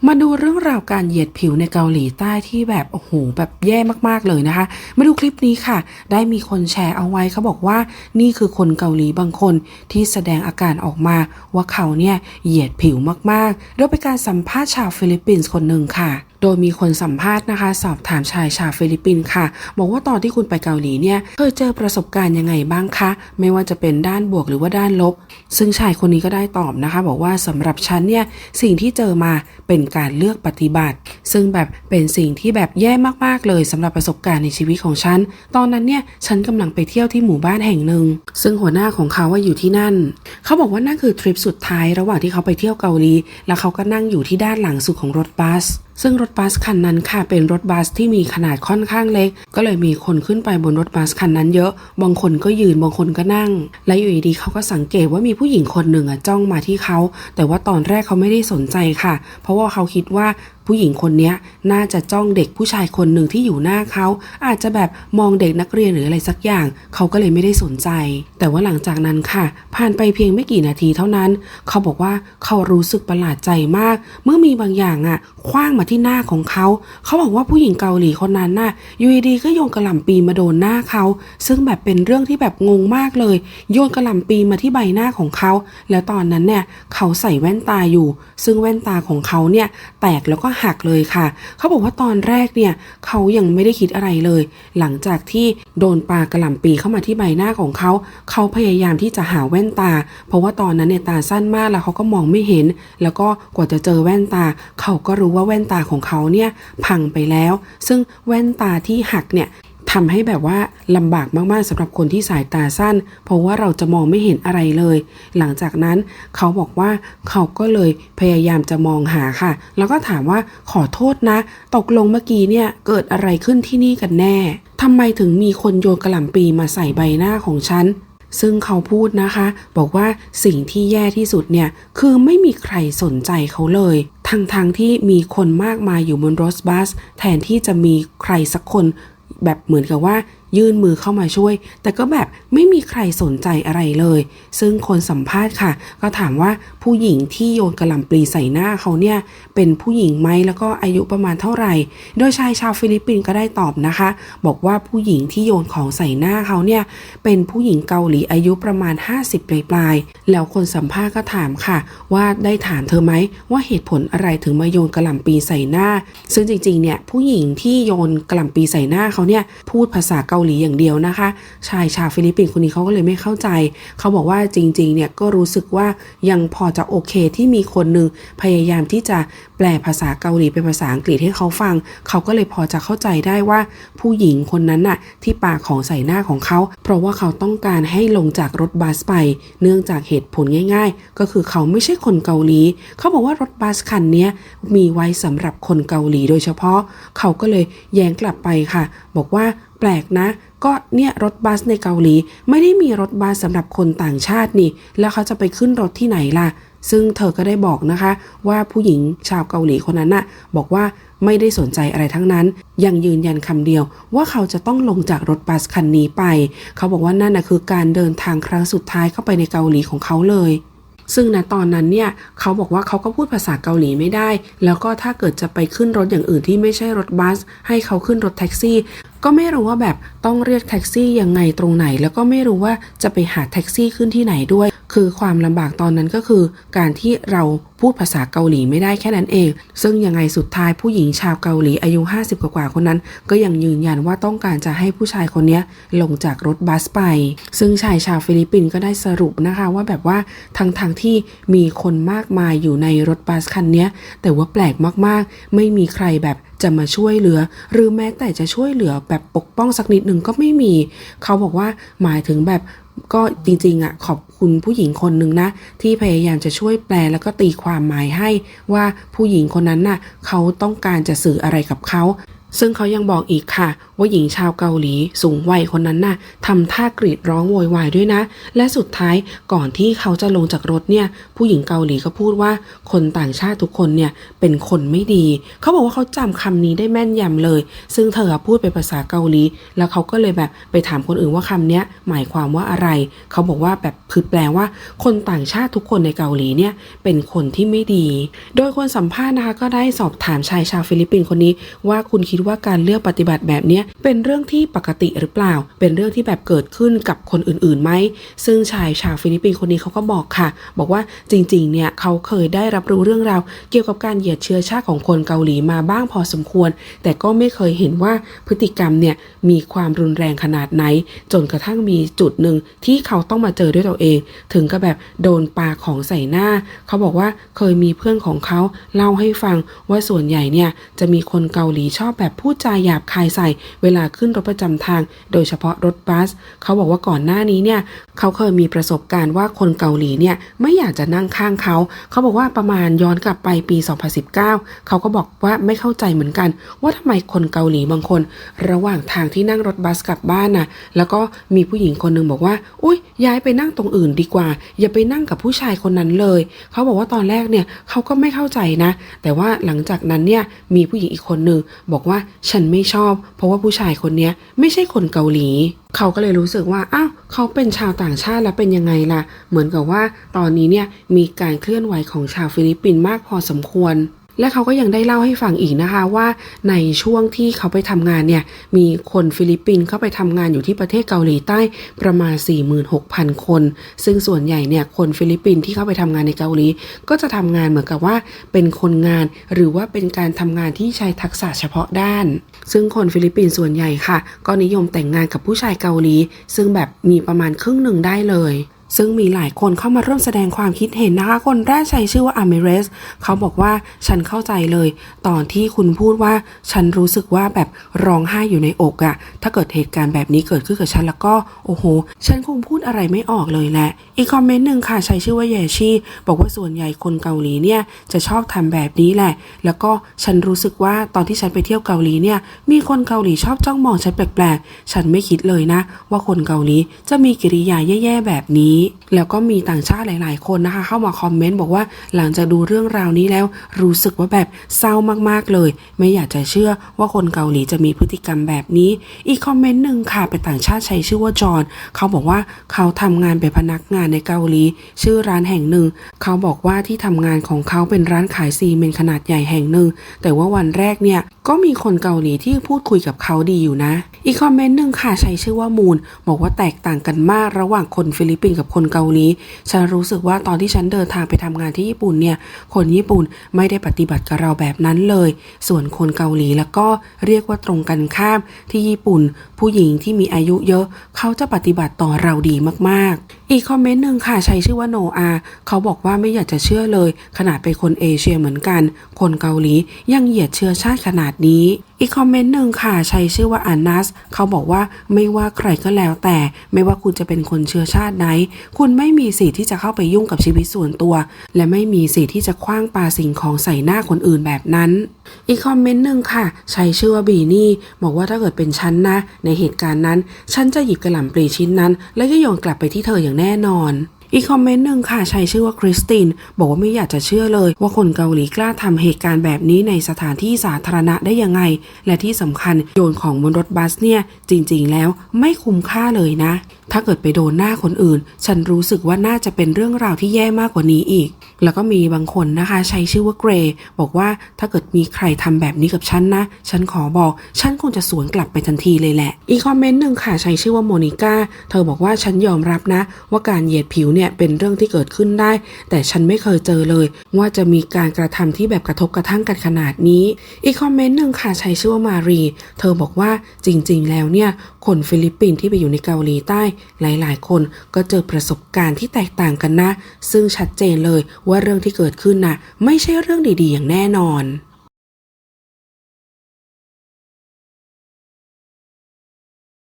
มาดูเรื่องราวการเหยียดผิวในเกาหลีใต้ที่แบบโอ้โหแบบแย่มากๆเลยนะคะมาดูคลิปนี้ค่ะได้มีคนแชร์เอาไว้เขาบอกว่านี่คือคนเกาหลีบางคนที่แสดงอาการออกมาว่าเขาเนี่ยเหยียดผิวมากๆโดยเป็นการสัมภาษณ์ชาวฟิลิปปินส์คนหนึ่งค่ะโดยมีคนสัมภาษณ์นะคะสอบถามชายชาวฟิลิปปินส์ค่ะบอกว่าตอนที่คุณไปเกาหลีเนี่ยเคยเจอประสบการณ์ยังไงบ้างคะไม่ว่าจะเป็นด้านบวกหรือว่าด้านลบซึ่งชายคนนี้ก็ได้ตอบนะคะบอกว่าสำหรับฉันเนี่ยสิ่งที่เจอมาเป็นการเลือกปฏิบัติซึ่งแบบเป็นสิ่งที่แบบแย่มากๆเลยสำหรับประสบการณ์ในชีวิตของฉันตอนนั้นเนี่ยฉันกำลังไปเที่ยวที่หมู่บ้านแห่งหนึ่งซึ่งหัวหน้าของเขาว่าอยู่ที่นั่นเขาบอกว่านั่นคือทริปสุดท้ายระหว่างที่เขาไปเที่ยวเกาหลีแล้วเขาก็นั่งอยู่ที่ด้านหลังสุดของรถบัสซึ่งรถบัสคันนั้นค่ะเป็นรถบัสที่มีขนาดค่อนข้างเล็กก็เลยมีคนขึ้นไปบนรถบัสคันนั้นเยอะบางคนก็ยืนบางคนก็นั่งและอยู่ดีๆเขาก็สังเกตว่ามีผู้หญิงคนหนึ่งจ้องมาที่เขาแต่ว่าตอนแรกเขาไม่ได้สนใจค่ะเพราะว่าเขาคิดว่าผู้หญิงคนนี้น่าจะจ้องเด็กผู้ชายคนหนึ่งที่อยู่หน้าเขาอาจจะแบบมองเด็กนักเรียนหรืออะไรสักอย่างเขาก็เลยไม่ได้สนใจแต่ว่าหลังจากนั้นค่ะผ่านไปเพียงไม่กี่นาทีเท่านั้นเขาบอกว่าเขารู้สึกประหลาดใจมากเมื่อมีบางอย่างขว้างมาที่หน้าของเขาบอกว่าผู้หญิงเกาหลีคนนั้นน่ะอยู่ดีๆก็โยนกระหล่ำปีมาโดนหน้าเขาซึ่งแบบเป็นเรื่องที่แบบงงมากเลยโยนกระหล่ำปีมาที่ใบหน้าของเขาแล้วตอนนั้นเนี่ยเขาใส่แว่นตาอยู่ซึ่งแว่นตาของเขาเนี่ยแตกแล้วก็หักเลยค่ะเขาบอกว่าตอนแรกเนี่ยเขายังไม่ได้คิดอะไรเลยหลังจากที่โดนปากระหล่ำปีเข้ามาที่ใบหน้าของเขาพยายามที่จะหาแว่นตาเพราะว่าตอนนั้นเนี่ยตาสั้นมากแล้วเขาก็มองไม่เห็นแล้วก็กว่าจะเจอแว่นตาเขาก็รู้ว่าแว่นตาของเขาเนี่ยพังไปแล้วซึ่งแว่นตาที่หักเนี่ยทำให้แบบว่าลำบากมากๆสำหรับคนที่สายตาสั้นเพราะว่าเราจะมองไม่เห็นอะไรเลยหลังจากนั้นเขาบอกว่าเขาก็เลยพยายามจะมองหาค่ะแล้วก็ถามว่าขอโทษนะตกลงเมื่อกี้เนี่ยเกิดอะไรขึ้นที่นี่กันแน่ทำไมถึงมีคนโยนกระหล่ำปีมาใส่ใบหน้าของฉันซึ่งเขาพูดนะคะบอกว่าสิ่งที่แย่ที่สุดเนี่ยคือไม่มีใครสนใจเขาเลยทั้งที่มีคนมากมายอยู่บนรถบัสแทนที่จะมีใครสักคนแบบเหมือนกับว่ายื่นมือเข้ามาช่วยแต่ก็แบบไม่มีใครสนใจอะไรเลยซึ่งคนสัมภาษณ์ค่ะก็ถามว่าผู้หญิงที่โยนกระหล่ำปลีใส่หน้าเขาเนี่ยเป็นผู้หญิงไหมแล้วก็อายุประมาณเท่าไหร่โดยชายชาวฟิลิปปินส์ก็ได้ตอบนะคะบอกว่าผู้หญิงที่โยนของใส่หน้าเขาเนี่ยเป็นผู้หญิงเกาหลีอายุประมาณ50ปลายๆแล้วคนสัมภาษณ์ก็ถามค่ะว่าได้ถามเธอไหมว่าเหตุผลอะไรถึงมาโยนกระหล่ำปลีใส่หน้าซึ่งจริงๆเนี่ยผู้หญิงที่โยนกระหล่ำปลีใส่หน้าเขาเนี่ยพูดภาษาเกาหลีอย่างเดียวนะคะชายชาวฟิลิปปินส์คนนี้เขาก็เลยไม่เข้าใจเขาบอกว่าจริงๆเนี่ยก็รู้สึกว่ายังพอจะโอเคที่มีคนหนึ่งพยายามที่จะแปลภาษาเกาหลีเป็นภาษาอังกฤษให้เขาฟังเขาก็เลยพอจะเข้าใจได้ว่าผู้หญิงคนนั้นน่ะที่ปาของใส่หน้าของเขาเพราะว่าเขาต้องการให้ลงจากรถบัสไปเนื่องจากเหตุผลง่ายๆก็คือเขาไม่ใช่คนเกาหลีเขาบอกว่ารถบัสคันนี้มีไว้สำหรับคนเกาหลีโดยเฉพาะเขาก็เลยแย้งกลับไปค่ะบอกว่าแปลกนะก็เนี่ยรถบัสในเกาหลีไม่ได้มีรถบัสสำหรับคนต่างชาตินี่แล้วเขาจะไปขึ้นรถที่ไหนล่ะซึ่งเธอก็ได้บอกนะคะว่าผู้หญิงชาวเกาหลีคนนั้นน่ะบอกว่าไม่ได้สนใจอะไรทั้งนั้นยังยืนยันคำเดียวว่าเขาจะต้องลงจากรถบัสคันนี้ไปเขาบอกว่านั่นน่ะคือการเดินทางครั้งสุดท้ายเข้าไปในเกาหลีของเขาเลยซึ่งณตอนนั้นเนี่ยเขาบอกว่าเขาก็พูดภาษาเกาหลีไม่ได้แล้วก็ถ้าเกิดจะไปขึ้นรถอย่างอื่นที่ไม่ใช่รถบัสให้เขาขึ้นรถแท็กซี่ก็ไม่รู้ว่าแบบต้องเรียกแท็กซี่ยังไงตรงไหนแล้วก็ไม่รู้ว่าจะไปหาแท็กซี่ขึ้นที่ไหนด้วยคือความลำบากตอนนั้นก็คือการที่เราพูดภาษาเกาหลีไม่ได้แค่นั้นเองซึ่งยังไงสุดท้ายผู้หญิงชาวเกาหลีอายุ50กว่าคนนั้นก็ยังยืนยันว่าต้องการจะให้ผู้ชายคนนี้ลงจากรถบัสไปซึ่งชายชาวฟิลิปปินส์ก็ได้สรุปนะคะว่าแบบว่าทั้งที่มีคนมากมายอยู่ในรถบัสคันนี้แต่ว่าแปลกมากๆไม่มีใครแบบจะมาช่วยเหลือหรือแม้แต่จะช่วยเหลือแบบปกป้องสักนิดหนึ่งก็ไม่มีเขาบอกว่าหมายถึงแบบก็จริงๆขอบคุณผู้หญิงคนหนึ่งนะที่พยายามจะช่วยแปลแล้วก็ตีความหมายให้ว่าผู้หญิงคนนั้นน่ะเขาต้องการจะสื่ออะไรกับเขา ซึ่งเขายังบอกอีกค่ะว่าหญิงชาวเกาหลีสูงวัยคนนั้นน่ะทำท่ากรีดร้องโวยวายด้วยนะและสุดท้ายก่อนที่เขาจะลงจากรถเนี่ยผู้หญิงเกาหลีก็พูดว่าคนต่างชาติทุกคนเนี่ยเป็นคนไม่ดีเขาบอกว่าเขาจำคำนี้ได้แม่นยำเลยซึ่งเธอพูดเป็นภาษาเกาหลีแล้วเขาก็เลยแบบไปถามคนอื่นว่าคำนี้หมายความว่าอะไรเขาบอกว่าแบบคือแปลว่าคนต่างชาติทุกคนในเกาหลีเนี่ยเป็นคนที่ไม่ดีโดยคนสัมภาษณ์นะคะก็ได้สอบถามชายชาวฟิลิปปินส์คนนี้ว่าคุณคิดว่าการเลือกปฏิบัติแบบนี้เป็นเรื่องที่ปกติหรือเปล่าเป็นเรื่องที่แบบเกิดขึ้นกับคนอื่นๆไหมซึ่งชายชาวฟิลิปปินส์คนนี้เขาก็บอกค่ะบอกว่าจริงๆเนี่ยเขาเคยได้รับรู้เรื่องราวเกี่ยวกับการเหยียดเชื้อชาติของคนเกาหลีมาบ้างพอสมควรแต่ก็ไม่เคยเห็นว่าพฤติกรรมเนี่ยมีความรุนแรงขนาดไหนจนกระทั่งมีจุดหนึ่งที่เขาต้องมาเจอด้วยตัวเองถึงกับแบบโดนปาของใส่หน้าเขาบอกว่าเคยมีเพื่อนของเขาเล่าให้ฟังว่าส่วนใหญ่เนี่ยจะมีคนเกาหลีชอบแบบพูดจาหยาบคายใส่เวลาขึ้นรถประจำทางโดยเฉพาะรถบัสเขาบอกว่าก่อนหน้านี้เนี่ยเขาเคยมีประสบการณ์ว่าคนเกาหลีเนี่ยไม่อยากจะนั่งข้างเขาบอกว่าประมาณย้อนกลับไปปี 2019 เขาก็บอกว่าไม่เข้าใจเหมือนกันว่าทำไมคนเกาหลีบางคนระหว่างทางที่นั่งรถบัสกลับบ้านน่ะแล้วก็มีผู้หญิงคนนึงบอกว่าอุ๊ยย้ายไปนั่งตรงอื่นดีกว่าอย่าไปนั่งกับผู้ชายคนนั้นเลยเขาบอกว่าตอนแรกเนี่ยเขาก็ไม่เข้าใจนะแต่ว่าหลังจากนั้นเนี่ยมีผู้หญิงอีกคนนึงบอกว่าฉันไม่ชอบเพราะว่าผู้ชายคนนี้ไม่ใช่คนเกาหลีเขาก็เลยรู้สึกว่าอ้าวเขาเป็นชาวต่างชาติแล้วเป็นยังไงล่ะเหมือนกับว่าตอนนี้เนี่ยมีการเคลื่อนไหวของชาวฟิลิปปินส์มากพอสมควรและเขาก็ยังได้เล่าให้ฟังอีกนะคะว่าในช่วงที่เขาไปทำงานเนี่ยมีคนฟิลิปปินส์เข้าไปทำงานอยู่ที่ประเทศเกาหลีใต้ประมาณ 46,000 คนซึ่งส่วนใหญ่เนี่ยคนฟิลิปปินส์ที่เข้าไปทำงานในเกาหลีก็จะทำงานเหมือนกับว่าเป็นคนงานหรือว่าเป็นการทำงานที่ใช้ทักษะเฉพาะด้านซึ่งคนฟิลิปปินส์ส่วนใหญ่ค่ะก็นิยมแต่งงานกับผู้ชายเกาหลีซึ่งแบบมีประมาณครึ่งหนึ่งได้เลยซึ่งมีหลายคนเข้ามาร่วมแสดงความคิดเห็นนะคะคนแรกใช้ชื่อว่าอาเมเรสเขาบอกว่าฉันเข้าใจเลยตอนที่คุณพูดว่าฉันรู้สึกว่าแบบร้องไห้อยู่ในอกอะถ้าเกิดเหตุการณ์แบบนี้เกิดขึ้นกับฉันแล้วก็โอ้โหฉันคงพูดอะไรไม่ออกเลยแหละอีกคอมเมนต์หนึ่งค่ะใช้ชื่อว่าเยชีบอกว่าส่วนใหญ่คนเกาหลีเนี่ยจะชอบทำแบบนี้แหละแล้วก็ฉันรู้สึกว่าตอนที่ฉันไปเที่ยวเกาหลีเนี่ยมีคนเกาหลีชอบจ้องมองฉันแปลกๆฉันไม่คิดเลยนะว่าคนเกาหลีจะมีกิริยาแย่ๆแบบนี้แล้วก็มีต่างชาติหลายๆคนนะคะเข้ามาคอมเมนต์บอกว่าหลังจากดูเรื่องราวนี้แล้วรู้สึกว่าแบบเศร้ามากๆเลยไม่อยากจะเชื่อว่าคนเกาหลีจะมีพฤติกรรมแบบนี้อีกคอมเมนต์หนึ่งค่ะเป็นต่างชาติใช้ชื่อว่าจอห์นเขาบอกว่าเขาทำงานเป็นพนักงานในเกาหลีชื่อร้านแห่งหนึ่งเขาบอกว่าที่ทำงานของเขาเป็นร้านขายซีเมนต์ขนาดใหญ่แห่งหนึ่งแต่ว่าวันแรกเนี่ยก็มีคนเกาหลีที่พูดคุยกับเขาดีอยู่นะอีกคอมเมนต์หนึ่งค่ะใช้ชื่อว่ามูนบอกว่าแตกต่างกันมากระหว่างคนฟิลิปปินส์กับคนเกาหลีฉันรู้สึกว่าตอนที่ฉันเดินทางไปทำงานที่ญี่ปุ่นเนี่ยคนญี่ปุ่นไม่ได้ปฏิบัติกับเราแบบนั้นเลยส่วนคนเกาหลีแล้วก็เรียกว่าตรงกันข้ามที่ญี่ปุ่นผู้หญิงที่มีอายุเยอะเขาจะปฏิบัติต่อเราดีมากๆอีกคอมเมนต์หนึ่งค่ะใช้ชื่อว่าโนอาเขาบอกว่าไม่อยากจะเชื่อเลยขนาดเป็นคนเอเชียเหมือนกันคนเกาหลียังเหยียดเชื้อชาติขนาดนี้อีกคอมเมนต์หนึ่งค่ะใช้ชื่อว่าอานัสเขาบอกว่าไม่ว่าใครก็แล้วแต่ไม่ว่าคุณจะเป็นคนเชื้อชาติไหนคุณไม่มีสิทธิ์ที่จะเข้าไปยุ่งกับชีวิตส่วนตัวและไม่มีสิทธิ์ที่จะขว้างปาสิ่งของใส่หน้าคนอื่นแบบนั้นอีกคอมเมนต์หนึ่งค่ะใช้ชื่อว่าบีนี่บอกว่าถ้าเกิดเป็นฉันนะในเหตุการณ์นั้นฉันจะหยิบกระหล่ำปลีชิ้นนั้นแล้วก็โยนกลับไปที่เธออย่างแน่นอนอีกคอมเมนต์หนึ่งค่ะใช้ชื่อว่าคริสตินบอกว่าไม่อยากจะเชื่อเลยว่าคนเกาหลีกล้าทำเหตุการณ์แบบนี้ในสถานที่สาธารณะได้ยังไงและที่สำคัญโยนของบนรถบัสเนี่ยจริงๆแล้วไม่คุ้มค่าเลยนะถ้าเกิดไปโดนหน้าคนอื่นฉันรู้สึกว่าน่าจะเป็นเรื่องราวที่แย่มากกว่านี้อีกแล้วก็มีบางคนนะคะใช้ชื่อว่าเกรย์บอกว่าถ้าเกิดมีใครทำแบบนี้กับฉันนะฉันขอบอกฉันคงจะสวนกลับไปทันทีเลยแหละอีกคอมเมนต์หนึ่งค่ะใช้ชื่อว่าโมนิก้าเธอบอกว่าฉันยอมรับนะว่าการเหยียดผิวเนี่ยเป็นเรื่องที่เกิดขึ้นได้แต่ฉันไม่เคยเจอเลยว่าจะมีการกระทำที่แบบกระทบกระทั่งกันขนาดนี้อีกคอมเมนต์หนึ่งค่ะใช้ชื่อว่ามารีเธอบอกว่าจริงๆแล้วเนี่ยคนฟิลิปปินส์ที่ไปอยู่ในเกาหลีใต้หลายๆคนก็เจอประสบการณ์ที่แตกต่างกันนะซึ่งชัดเจนเลยว่าเรื่องที่เกิดขึ้นน่ะไม่ใช่เรื่องดีๆอย่างแน่นอน